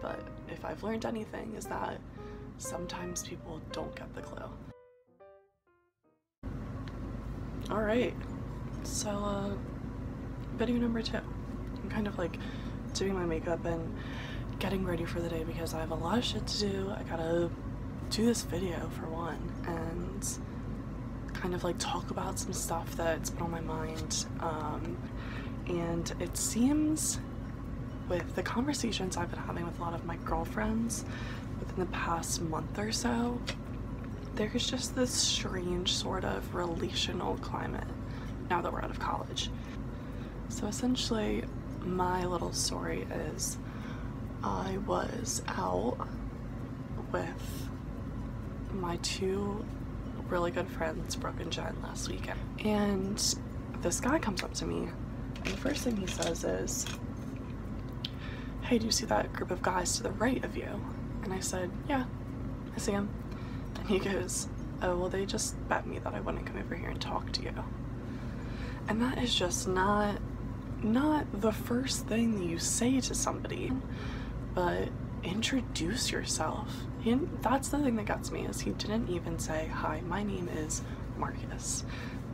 but if I've learned anything is that sometimes people don't get the clue. Alright, so video number 2. I'm kind of like doing my makeup and getting ready for the day because I have a lot of shit to do. I gotta do this video for one and kind of like talk about some stuff that's been on my mind. And it seems with the conversations I've been having with a lot of my girlfriends within the past month or so, there's just this strange sort of relational climate now that we're out of college. So essentially, my little story is I was out with my 2 really good friends, Brooke and Jen, last weekend. And this guy comes up to me, and the first thing he says is, "Hey, do you see that group of guys to the right of you?" And I said, "Yeah, I see them." And he goes, "Oh, well, they just bet me that I wouldn't come over here and talk to you." And that is just not the first thing that you say to somebody, but introduce yourself. That's the thing that gets me, is he didn't even say, "Hi, my name is Marcus."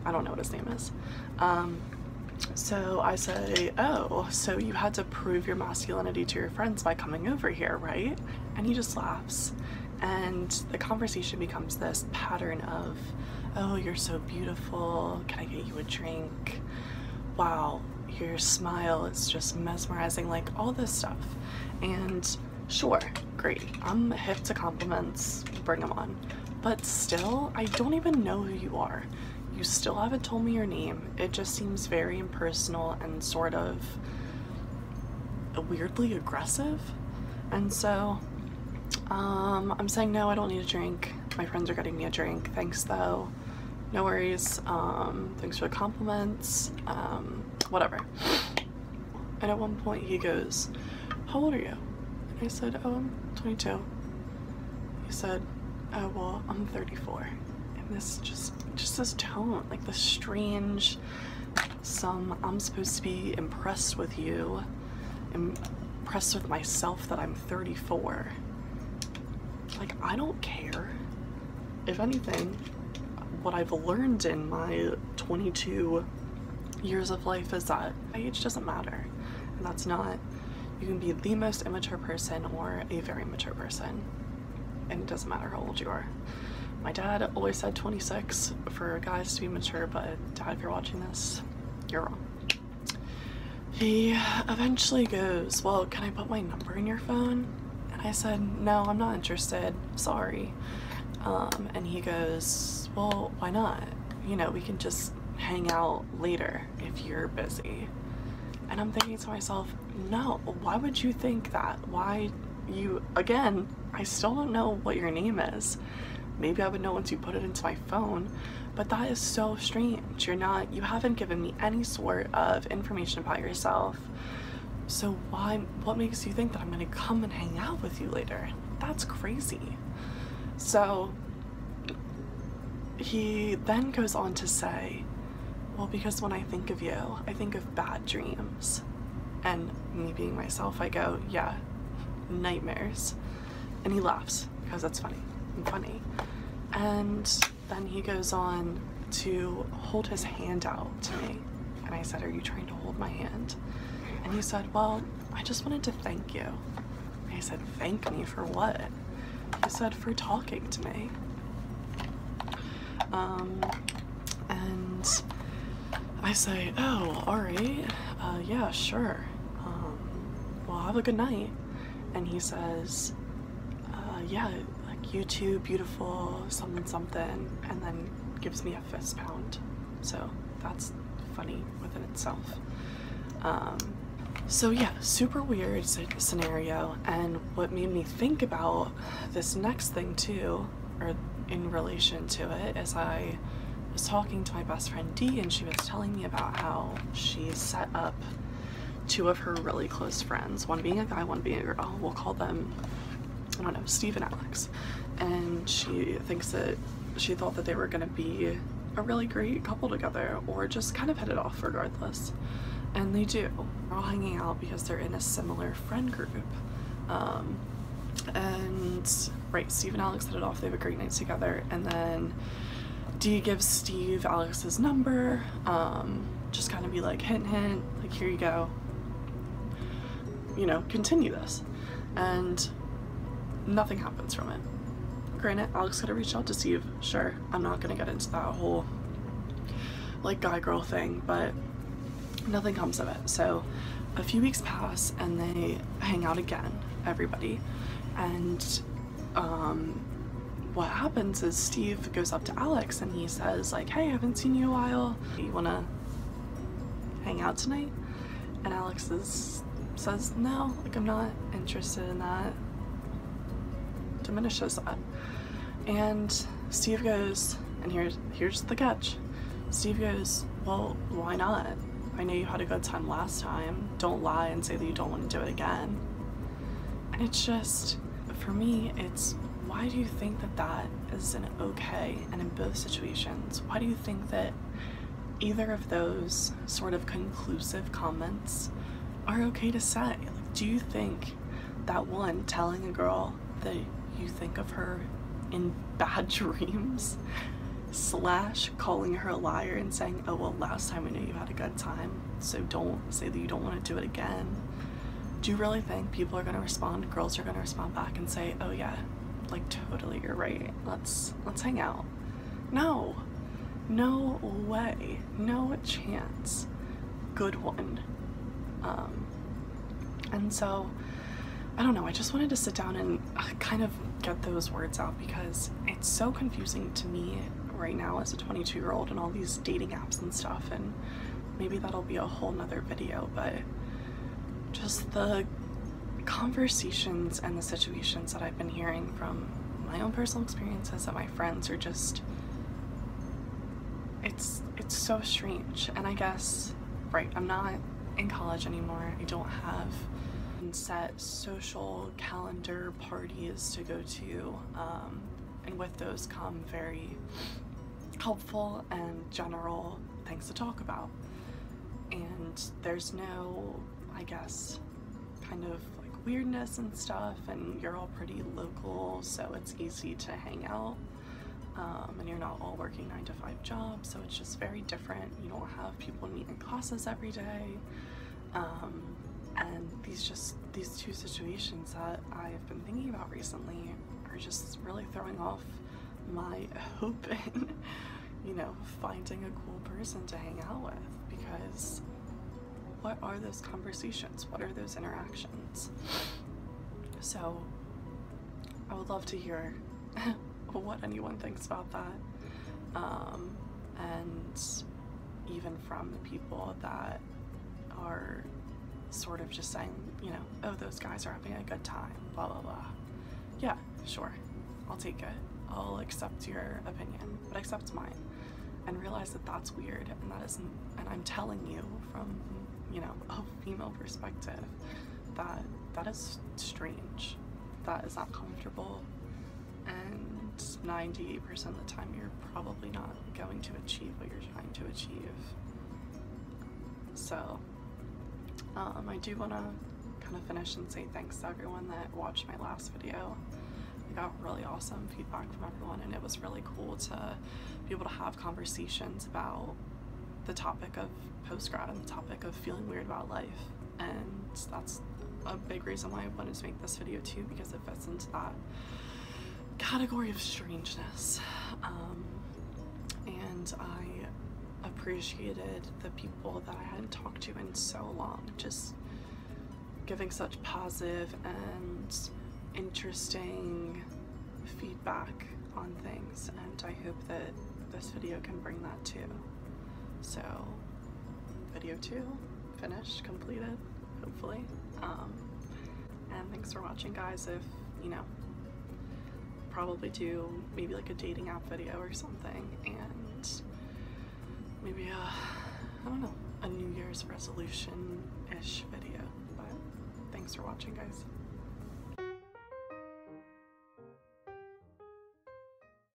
I don't know what his name is. So I say, "Oh, so you had to prove your masculinity to your friends by coming over here, right?" And he just laughs. And the conversation becomes this pattern of, "Oh, you're so beautiful. Can I get you a drink? Wow, your smile is just mesmerizing," like all this stuff. And sure, great, I'm hip to compliments, bring them on. But still, I don't even know who you are. You still haven't told me your name. It just seems very impersonal and sort of weirdly aggressive. And so I'm saying, "No, I don't need a drink. My friends are getting me a drink. Thanks though. No worries. Thanks for the compliments. Whatever." And at one point he goes, "How old are you?" And I said, "Oh, I'm 22. He said, "Oh, well, I'm 34. And this just this tone, like this strange, I'm supposed to be impressed with you, impressed with myself that I'm 34. Like, I don't care. If anything, what I've learned in my 22 years of life is that age doesn't matter. And that's not, you can be the most immature person or a very mature person, and it doesn't matter how old you are. My dad always said 26 for guys to be mature, but Dad, if you're watching this, you're wrong. He eventually goes, "Well, can I put my number in your phone?" And I said, "No, I'm not interested, sorry." And he goes, "Well, why not? You know, we can just hang out later if you're busy." And I'm thinking to myself, no, why would you think that? Why again, I still don't know what your name is. Maybe I would know once you put it into my phone, but that is so strange. You haven't given me any sort of information about yourself. So what makes you think that I'm gonna come and hang out with you later? That's crazy. So he then goes on to say, "Well, because when I think of you, I think of bad dreams." And me being myself, I go, "Yeah, nightmares." And he laughs because that's funny. I'm funny. And then he goes on to hold his hand out to me. And I said, "Are you trying to hold my hand?" And he said, "Well, I just wanted to thank you." And I said, "Thank me for what?" He said, "For talking to me." And I say, "Oh, alright, yeah, sure. Well, have a good night." And he says, "Yeah, like you too, beautiful, something something," and then gives me a fist pound. So that's funny within itself. So yeah, super weird scenario. And what made me think about this next thing too, or in relation to it, is I was talking to my best friend Dee, and she was telling me about how she set up 2 of her really close friends, one being a guy, one being a girl. We'll call them, I don't know, Steve and Alex. And she thought that they were gonna be a really great couple together, or just kind of hit it off regardless. And they do. They're all hanging out because they're in a similar friend group. And right, Steve and Alex hit it off. They have a great night together, and then Dee gives Steve Alex's number, just kind of be like, hint hint, like, here you go, you know, continue this. And nothing happens from it. Granted, Alex could have reached out to Steve, sure, I'm not gonna get into that whole like guy girl thing, but nothing comes of it. So a few weeks pass and they hang out again, everybody, and what happens is Steve goes up to Alex and he says like, hey, I haven't seen you in a while, you wanna hang out tonight? And Alex says no, like, I'm not interested in that, diminishes that. And Steve goes, and here's the catch, Steve goes, well, why not? I know you had a good time last time, don't lie and say that you don't want to do it again. And it's just, for me, it's, why do you think that that is an okay? And in both situations, why do you think that either of those sort of conclusive comments are okay to say? Like, do you think that, one, telling a girl that you think of her in bad dreams, / calling her a liar and saying, oh well, last time I knew you had a good time, so don't say that you don't want to do it again, do you really think people are going to respond, girls are going to respond back and say, oh yeah, like, totally, you're right, let's hang out? No, no way, no chance. Good one. And so I don't know, I just wanted to sit down and kind of get those words out, because it's so confusing to me right now as a 22-year-old and all these dating apps and stuff, and maybe that'll be a whole nother video, but just the conversations and the situations that I've been hearing from my own personal experiences and my friends are just, it's so strange. And I guess, right, I'm not in college anymore, I don't have set social calendar parties to go to, and with those come very helpful and general things to talk about, and there's no, I guess, kind of like weirdness and stuff, and you're all pretty local, so it's easy to hang out, and you're not all working 9-to-5 jobs, so it's just very different. You don't have people meet in classes every day, and these two situations that I've been thinking about recently are just really throwing off my hope in, you know, finding a cool person to hang out with, because what are those conversations? What are those interactions? So I would love to hear what anyone thinks about that, and even from the people that are sort of just saying, you know, oh, those guys are having a good time, blah blah blah. Yeah, sure, I'll take it, I'll accept your opinion, but accept mine, and realize that that's weird, and that isn't, and I'm telling you from, you know, a female perspective, that that is strange, that is not comfortable, and 98% of the time you're probably not going to achieve what you're trying to achieve. So I do want to kind of finish and say thanks to everyone that watched my last video. I got really awesome feedback from everyone, and it was really cool to be able to have conversations about the topic of post-grad and the topic of feeling weird about life, and that's a big reason why I wanted to make this video too, because it fits into that category of strangeness. And I appreciated the people that I hadn't talked to in so long, just giving such positive and interesting feedback on things, and I hope that this video can bring that too. So video 2 finished, completed, hopefully, and thanks for watching, guys. If, you know, probably do maybe like a dating app video or something, and maybe I don't know, a New Year's resolution-ish video, but thanks for watching, guys.